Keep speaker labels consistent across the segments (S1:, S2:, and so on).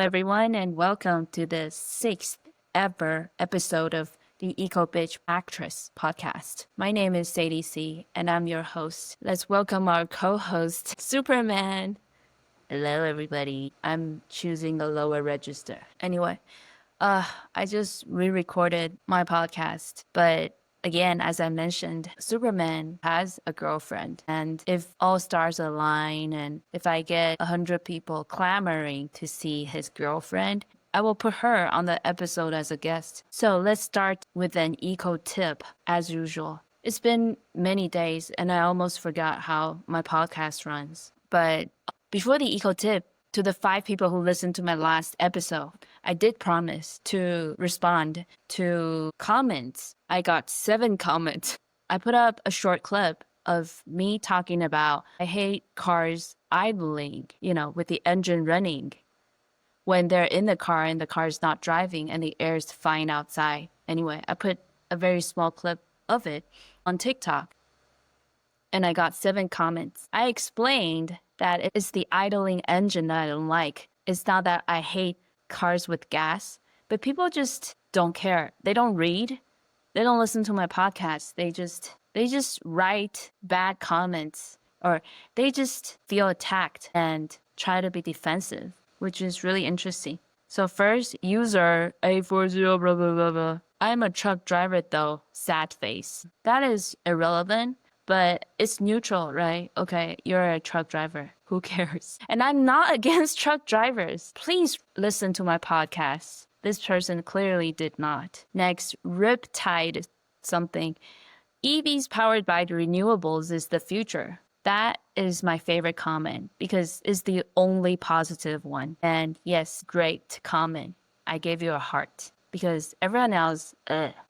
S1: everyone, and welcome to the sixth ever episode of the Ecobitch Actress podcast. My name is Sadie C, and I'm your host. Let's welcome our co-host, Superman. Hello, everybody. I'm choosing a lower register. Anyway, I just re-recorded my podcast, but again, as I mentioned, Superman has a girlfriend. And if all stars align and if I get 100 people clamoring to see his girlfriend, I will put her on the episode as a guest. So let's start with an eco tip as usual. It's been many days and I almost forgot how my podcast runs. But before the eco tip, to the 5 people who listened to my last episode, I did promise to respond to comments. I got 7 comments. I put up a short clip of me talking about I hate cars idling, with the engine running when they're in the car and the car is not driving and the air is fine outside. Anyway, I put a very small clip of it on TikTok and I got 7 comments. I explained that it's the idling engine that I don't like. It's not that I hate cars with gas, but people just don't care. They don't read. They don't listen to my podcast. They just write bad comments or they just feel attacked and try to be defensive, which is really interesting. So first, user A40 blah blah blah blah. I'm a truck driver though, sad face. That is irrelevant. But it's neutral, right? Okay, you're a truck driver. Who cares? And I'm not against truck drivers. Please listen to my podcast. This person clearly did not. Next, Riptide something. EVs powered by the renewables is the future. That is my favorite comment because it's the only positive one. And yes, great comment. I gave you a heart because everyone else,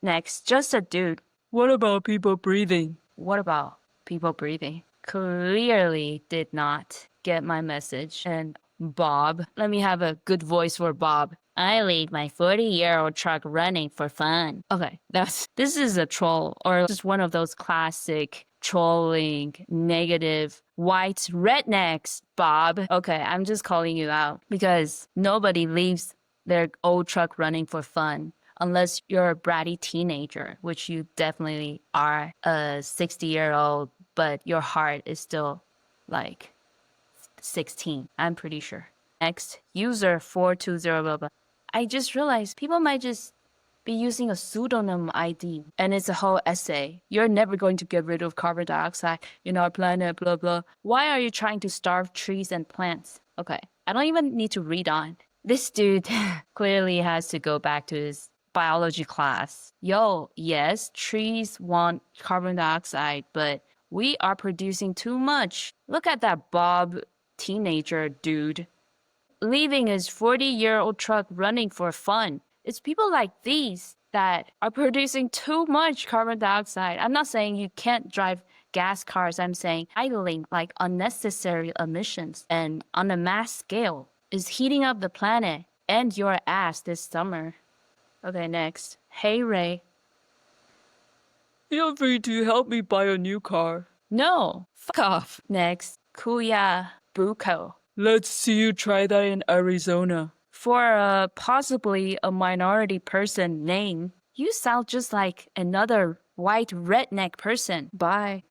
S1: Next, just a dude. What about people breathing? What about people breathing? Clearly did not get my message. And Bob, let me have a good voice for Bob. I leave my 40-year-old truck running for fun. Okay, this is a troll or just one of those classic trolling, negative, white rednecks, Bob. Okay, I'm just calling you out because nobody leaves their old truck running for fun. Unless you're a bratty teenager, which you definitely are, a 60-year-old, but your heart is still like 16, I'm pretty sure. Next, user 420 blah blah. I just realized people might just be using a pseudonym ID, and it's a whole essay. You're never going to get rid of carbon dioxide in our planet, blah blah. Why are you trying to starve trees and plants? Okay, I don't even need to read on. This dude clearly has to go back to his biology class. Yes, trees want carbon dioxide, but we are producing too much. Look at that Bob teenager dude leaving his 40-year-old truck running for fun. It's people like these that are producing too much carbon dioxide. I'm not saying you can't drive gas cars. I'm saying idling like unnecessary emissions and on a mass scale is heating up the planet and your ass this summer. Okay, next. Hey, Ray. Feel free to help me buy a new car. No, fuck off. Next. Kuya Buko. Let's see you try that in Arizona. For possibly a minority person name, you sound just like another white redneck person. Bye.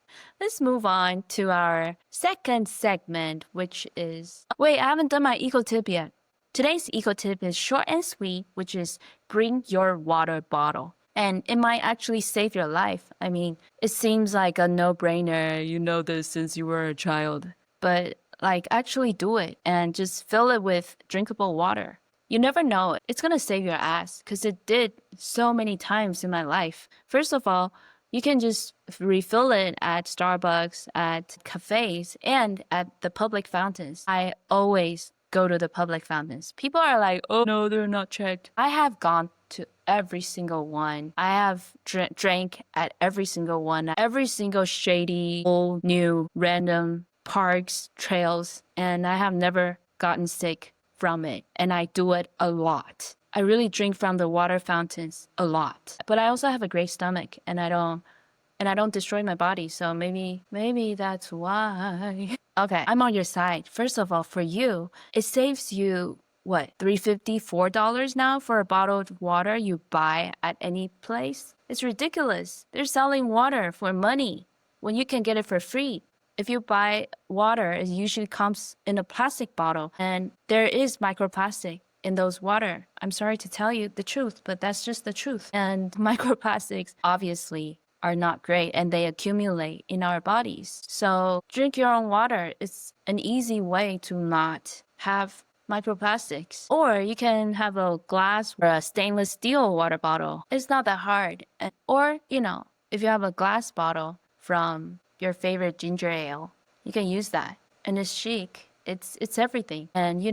S1: Let's move on to our second segment, which is... Wait, I haven't done my eco tip yet. Today's eco tip is short and sweet, which is bring your water bottle. And it might actually save your life. I mean, it seems like a no-brainer. You know this since you were a child. But actually do it and just fill it with drinkable water. You never know. It's going to save your ass because it did so many times in my life. First of all, you can just refill it at Starbucks, at cafes, and at the public fountains. I always go to the public fountains. People are like, oh no, they're not checked. I have gone to every single one. I have drank at every single one, every single shady, old, new, random parks, trails, and I have never gotten sick from it. And I do it a lot. I really drink from the water fountains a lot. But I also have a great stomach and I don't destroy my body. So maybe that's why. Okay, I'm on your side. First of all, for you, it saves you what, $3.50, $4 now for a bottle of water you buy at any place? It's ridiculous. They're selling water for money when you can get it for free. If you buy water, it usually comes in a plastic bottle, and there is microplastic in those water. I'm sorry to tell you the truth, but that's just the truth. And microplastics obviously are not great, and they accumulate in our bodies. So drink your own water. It's an easy way to not have microplastics. Or you can have a glass or a stainless steel water bottle. It's not that hard. Or, if you have a glass bottle from your favorite ginger ale, you can use that. And it's chic. It's everything. And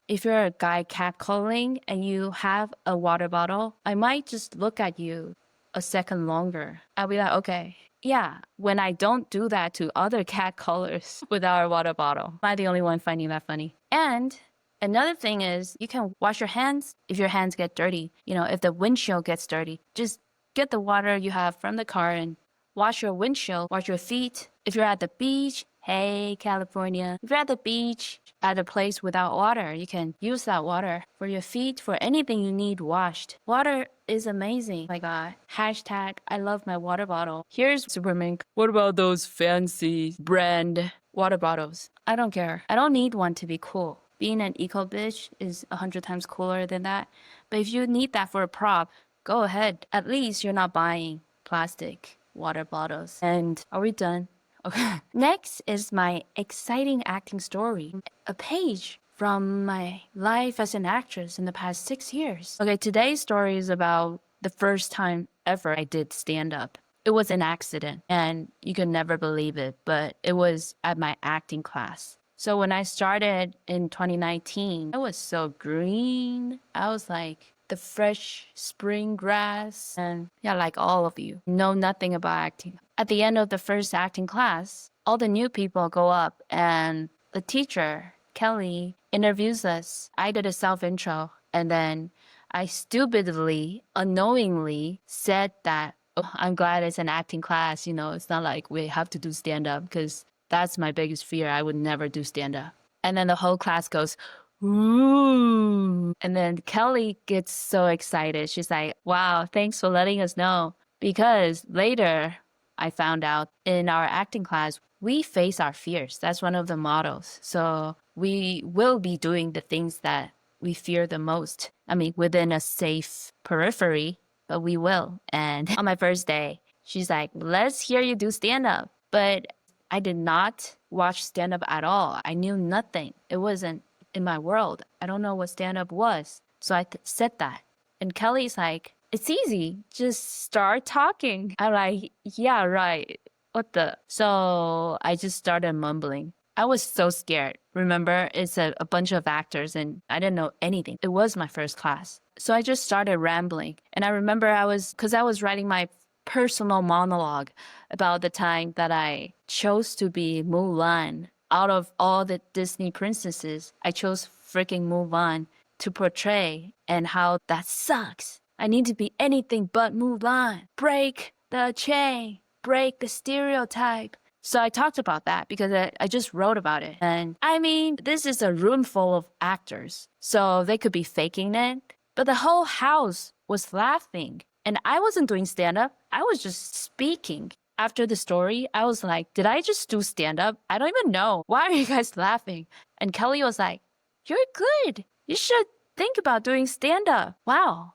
S1: if you're a guy catcalling and you have a water bottle, I might just look at you a second longer. I'll be like, okay. Yeah, when I don't do that to other catcallers with our water bottle. Am I the only one finding that funny? And another thing is you can wash your hands if your hands get dirty. If the windshield gets dirty, just get the water you have from the car and wash your windshield, wash your feet. If you're at the beach, hey, California, if you're at the beach at a place without water, you can use that water for your feet, for anything you need washed. Water is amazing. Oh my God. Hashtag, I love my water bottle. Here's Supermink. What about those fancy brand water bottles? I don't care. I don't need one to be cool. Being an Ecobitch is 100 times cooler than that. But if you need that for a prop, go ahead. At least you're not buying plastic water bottles. And are we done? Okay. Next is my exciting acting story. A page from my life as an actress in the past 6 years. Okay, today's story is about the first time ever I did stand-up. It was an accident, and you can never believe it, but it was at my acting class. So when I started in 2019, I was so green. I was like the fresh spring grass, and yeah, like all of you, know nothing about acting. At the end of the first acting class, all the new people go up and the teacher, Kelly, interviews us. I did a self-intro, and then I stupidly, unknowingly said that, oh, I'm glad it's an acting class. It's not like we have to do stand-up, because that's my biggest fear. I would never do stand-up. And then the whole class goes, ooh. And then Kelly gets so excited. She's like, wow, thanks for letting us know. Because later, I found out in our acting class, we face our fears. That's one of the mottos. So we will be doing the things that we fear the most. I mean, within a safe periphery, but we will. And on my first day, she's like, let's hear you do stand-up. But I did not watch stand-up at all. I knew nothing. It wasn't in my world. I don't know what stand-up was. So I said that. And Kelly's like, it's easy. Just start talking. I'm like, yeah, right. What the? So I just started mumbling. I was so scared. Remember, it's a bunch of actors and I didn't know anything. It was my first class. So I just started rambling. And I remember because I was writing my personal monologue about the time that I chose to be Mulan. Out of all the Disney princesses, I chose freaking Mulan to portray, and how that sucks. I need to be anything but Mulan. Break the chain. Break the stereotype. So I talked about that because I just wrote about it. And I mean, this is a room full of actors, so they could be faking it. But the whole house was laughing. And I wasn't doing stand-up. I was just speaking. After the story, I was like, did I just do stand-up? I don't even know. Why are you guys laughing? And Kelly was like, you're good. You should think about doing stand-up. Wow.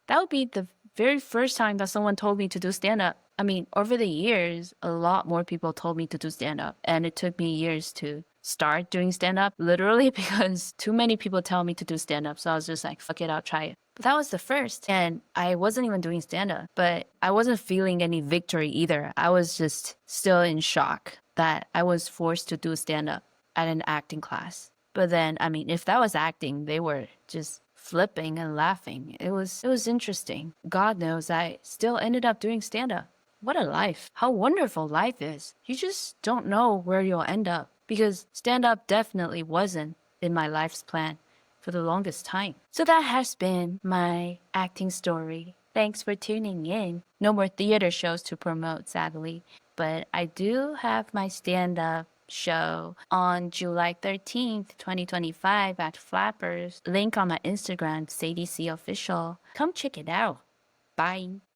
S1: That would be the very first time that someone told me to do stand-up. I mean, over the years, a lot more people told me to do stand-up. And it took me years to start doing stand-up, literally, because too many people tell me to do stand-up. So I was just like, fuck it, I'll try it. But that was the first. And I wasn't even doing stand-up, but I wasn't feeling any victory either. I was just still in shock that I was forced to do stand-up at an acting class. But then, I mean, if that was acting, they were just flipping and laughing. It was interesting. God knows I still ended up doing stand-up. What a life. How wonderful life is. You just don't know where you'll end up, because stand-up definitely wasn't in my life's plan for the longest time. So that has been my acting story. Thanks for tuning in. No more theater shows to promote, sadly, but I do have my stand-up show on July 13th, 2025 at Flappers. Link on my Instagram, Sadie C Official. Come check it out. Bye.